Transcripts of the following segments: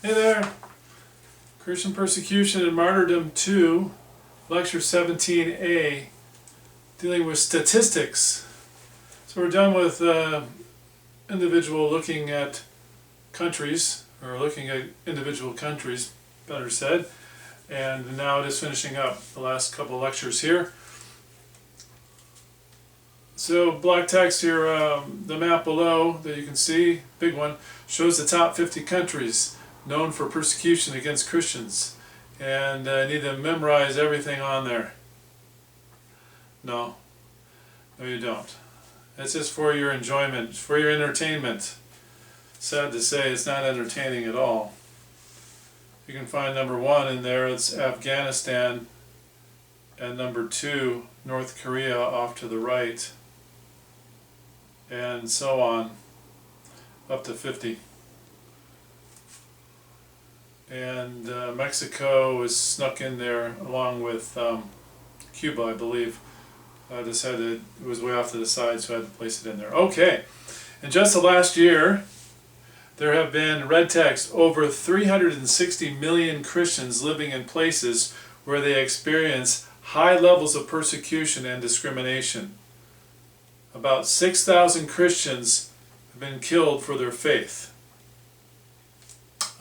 Hey there! Christian Persecution and Martyrdom II, Lecture 17a, dealing with statistics. So we're done with individual looking at countries, or looking at individual countries, better said, and now just finishing up the last couple of lectures here. So black text here, the map below that you can see, big one, shows the top 50 countries known for persecution against Christians, and I need to memorize everything on there. No you don't. It's just for your enjoyment, for your entertainment. Sad to say, it's not entertaining at all. You can find number 1 in there, it's Afghanistan, and number 2, North Korea off to the right, and so on, up to 50. And Mexico is snuck in there along with Cuba, I believe. I just had to, it was way off to the side, so I had to place it in there. Okay, in just the last year, there have been, red text, over 360 million Christians living in places where they experience high levels of persecution and discrimination. About 6,000 Christians have been killed for their faith.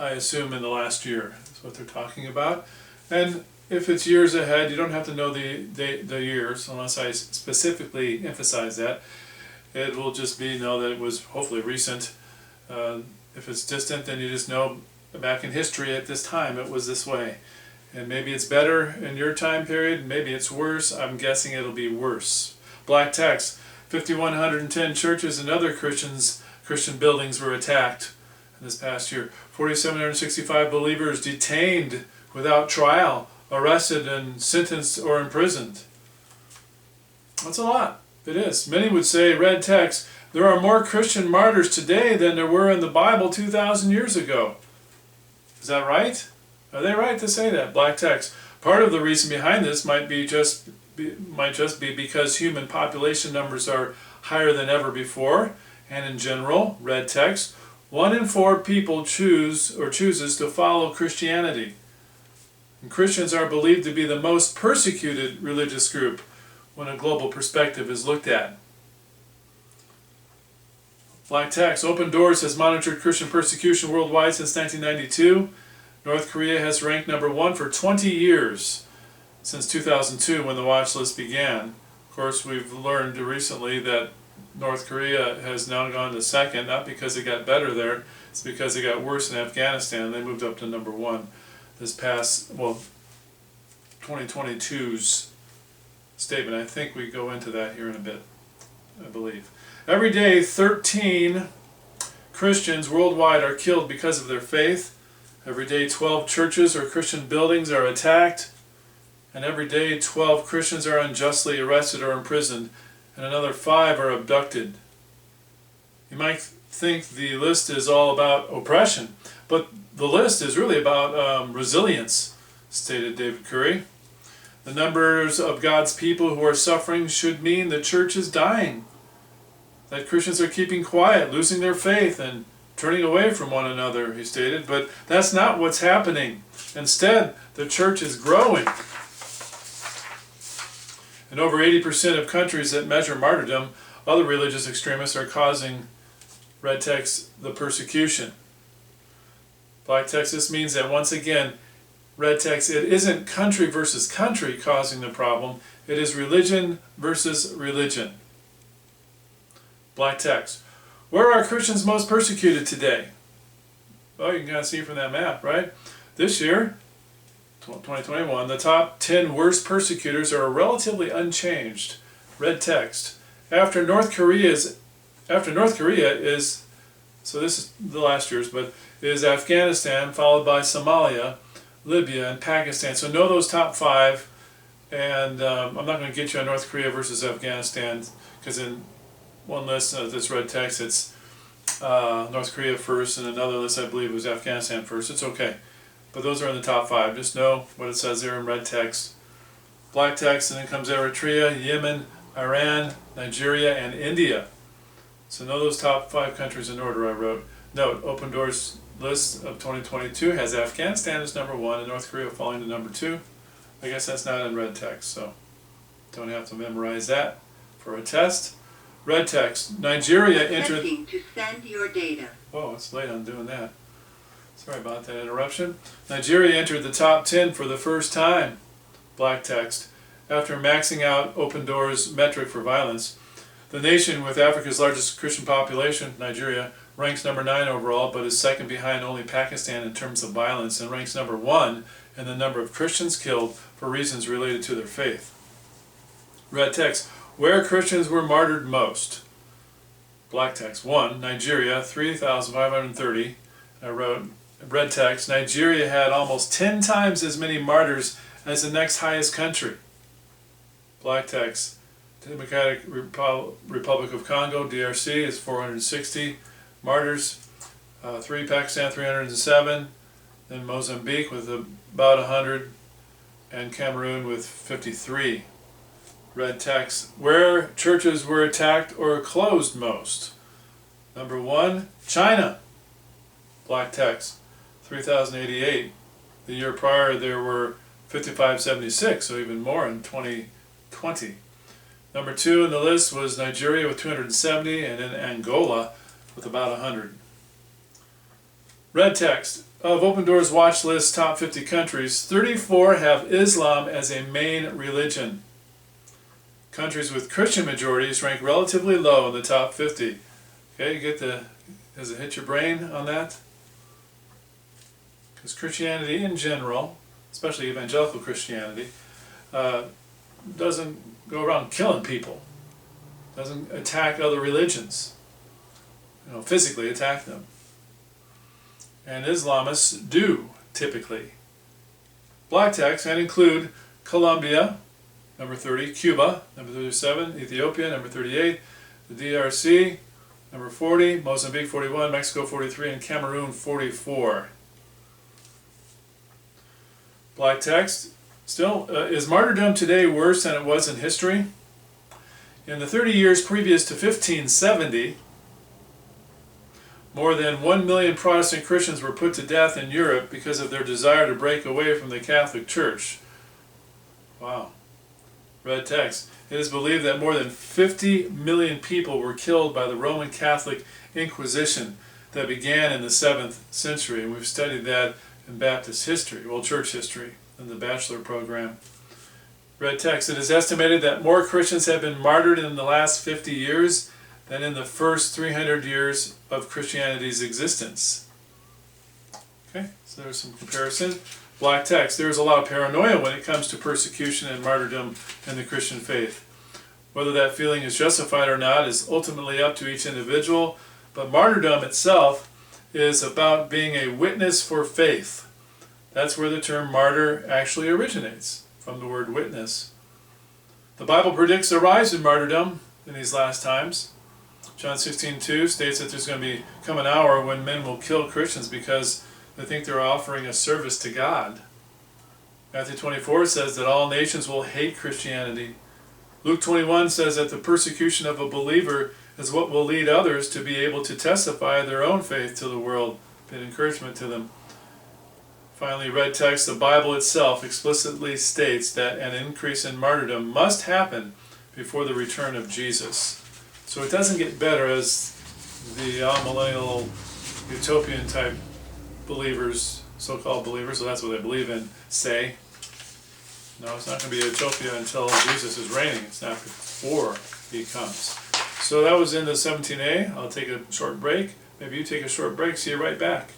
I assume in the last year is what they're talking about. And if it's years ahead, you don't have to know the years unless I specifically emphasize that. It will just be know that it was hopefully recent. If it's distant, then you just know back in history at this time it was this way. And maybe it's better in your time period, maybe it's worse. I'm guessing it'll be worse. Black text, 5,110 churches and other Christian buildings were attacked this past year. 4,765 believers detained without trial, arrested and sentenced or imprisoned. That's a lot. It is. Many would say, red text, there are more Christian martyrs today than there were in the Bible 2,000 years ago. Is that right? Are they right to say that? Black text. Part of the reason behind this might just be because human population numbers are higher than ever before, and in general, red text, 1 in 4 people chooses to follow Christianity. And Christians are believed to be the most persecuted religious group when a global perspective is looked at. Black text, Open Doors has monitored Christian persecution worldwide since 1992. North Korea has ranked number 1 for 20 years, since 2002 when the watch list began. Of course, we've learned recently that North Korea has now gone to second, not because it got better there, it's because it got worse in Afghanistan. They moved up to number 1 this past, 2022's statement. I think we go into that here in a bit, I believe. Every day, 13 Christians worldwide are killed because of their faith. Every day, 12 churches or Christian buildings are attacked. And every day, 12 Christians are unjustly arrested or imprisoned, and another 5 are abducted. You might think the list is all about oppression, but the list is really about resilience, stated David Curry. The numbers of God's people who are suffering should mean the church is dying, that Christians are keeping quiet, losing their faith, and turning away from one another, he stated, but that's not what's happening. Instead, the church is growing. In over 80% of countries that measure martyrdom, other religious extremists are causing, red text, the persecution. Black text, this means that once again, red text, it isn't country versus country causing the problem, it is religion versus religion. Black text, where are Christians most persecuted today? Well, you can kind of see from that map, right? This year, 2021, the top 10 worst persecutors are relatively unchanged. Red text. After North Korea is, so this is the last year's, but is Afghanistan, followed by Somalia, Libya, and Pakistan. So know those top 5, and I'm not going to get you on North Korea versus Afghanistan, because in one list, this red text, it's North Korea first, and another list I believe was Afghanistan first. It's okay. But those are in the top 5. Just know what it says there in red text. Black text, and then comes Eritrea, Yemen, Iran, Nigeria, and India. So know those top 5 countries in order I wrote. Note, Open Doors list of 2022 has Afghanistan as number 1 and North Korea falling to number 2. I guess that's not in red text, so don't have to memorize that for a test. Red text. Nigeria entered... Attempting to send your data. Oh, it's late on doing that. Sorry about that interruption. Nigeria entered the top 10 for the first time. Black text. After maxing out Open Doors' metric for violence, the nation with Africa's largest Christian population, Nigeria, ranks number 9 overall, but is second behind only Pakistan in terms of violence, and ranks number 1 in the number of Christians killed for reasons related to their faith. Red text. Where Christians were martyred most. Black text. 1. Nigeria, 3,530. I wrote red text. Nigeria had almost 10 times as many martyrs as the next highest country. Black text. Democratic Republic of Congo, DRC, is 460 martyrs. 3. Pakistan, 307. Then Mozambique with about 100. And Cameroon with 53. Red text. Where churches were attacked or closed most. Number 1, China. Black text. 3,088. The year prior there were 5,576, so even more in 2020. Number 2 in the list was Nigeria with 270, and then Angola with about 100. Red text. Of Open Doors watch list top 50 countries, 34 have Islam as a main religion. Countries with Christian majorities rank relatively low in the top 50. Okay, you get the, does it hit your brain on that? Because Christianity in general, especially evangelical Christianity, doesn't go around killing people, doesn't attack other religions, physically attack them. And Islamists do, typically. Black text and include Colombia, number 30, Cuba, number 37, Ethiopia, number 38, the DRC, number 40, Mozambique 41, Mexico 43, and Cameroon 44. Black text. Still, is martyrdom today worse than it was in history? In the 30 years previous to 1570, more than 1 million Protestant Christians were put to death in Europe because of their desire to break away from the Catholic Church. Wow. Red text. It is believed that more than 50 million people were killed by the Roman Catholic Inquisition that began in the 7th century, and we've studied that in Baptist history, well, church history, in the bachelor program. Red text. It is estimated that more Christians have been martyred in the last 50 years than in the first 300 years of Christianity's existence. Okay, so there's some comparison. Black text. There is a lot of paranoia when it comes to persecution and martyrdom in the Christian faith. Whether that feeling is justified or not is ultimately up to each individual, but martyrdom itself is about being a witness for faith. That's where the term martyr actually originates, from the word witness. The Bible predicts a rise in martyrdom in these last times. John 16:2 states that there's going to come an hour when men will kill Christians because they think they're offering a service to God. Matthew 24 says that all nations will hate Christianity. Luke 21 says that the persecution of a believer is what will lead others to be able to testify their own faith to the world, be an encouragement to them. Finally, red text, the Bible itself explicitly states that an increase in martyrdom must happen before the return of Jesus. So it doesn't get better as the millennial utopian type believers, so-called believers, so that's what they believe in, say. No, it's not going to be utopia until Jesus is reigning. It's not before he comes. So that was in the 17a. I'll take a short break. Maybe you take a short break. See you right back.